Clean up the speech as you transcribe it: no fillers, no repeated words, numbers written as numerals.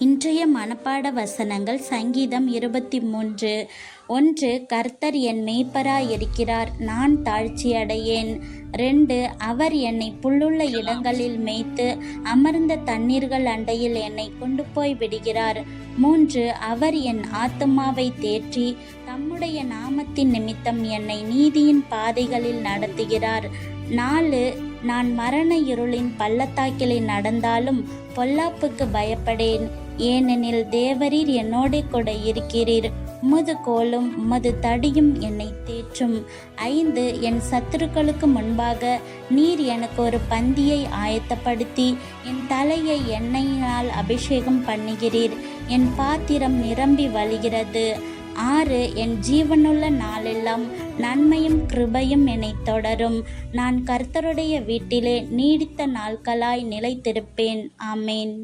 இன்றைய மனப்பாட வசனங்கள் சங்கீதம் 23. கர்த்தர் என் மேய்ப்பராயிருக்கிறார், நான் தாழ்ச்சியடையேன். 2. அவர் என்னை புல்லுள்ள இடங்களில் மேய்த்து அமர்ந்த தண்ணீர்கள் அண்டையில் என்னை கொண்டு போய் விடுகிறார். 3. அவர் என் ஆத்துமாவை தேற்றி தம்முடைய நாமத்தின் நிமித்தம் என்னை நீதியின் பாதைகளில் நடத்துகிறார். 4. நான் மரண இருளின் பள்ளத்தாக்கிலே நடந்தாலும் பொல்லாப்புக்கு பயப்படேன், ஏனெனில் தேவரீர் என்னோடே கூட இருக்கிறீர். உமது கோலும் உமது தடியும் என்னை தேற்றும். 5. என் சத்துருக்களுக்கு முன்பாக நீர் எனக்கு ஒரு பந்தியை ஆயத்தப்படுத்தி என் தலையை எண்ணெயினால் அபிஷேகம் பண்ணுகிறீர். என் பாத்திரம் நிரம்பி வழிகிறது. 6. என் ஜீவனுள்ள நாளெல்லாம் நன்மையும் கிருபையும் என்னை தொடரும். நான் கர்த்தருடைய வீட்டிலே நீடித்த நாட்களாய் நிலைத்திருப்பேன். ஆமேன்.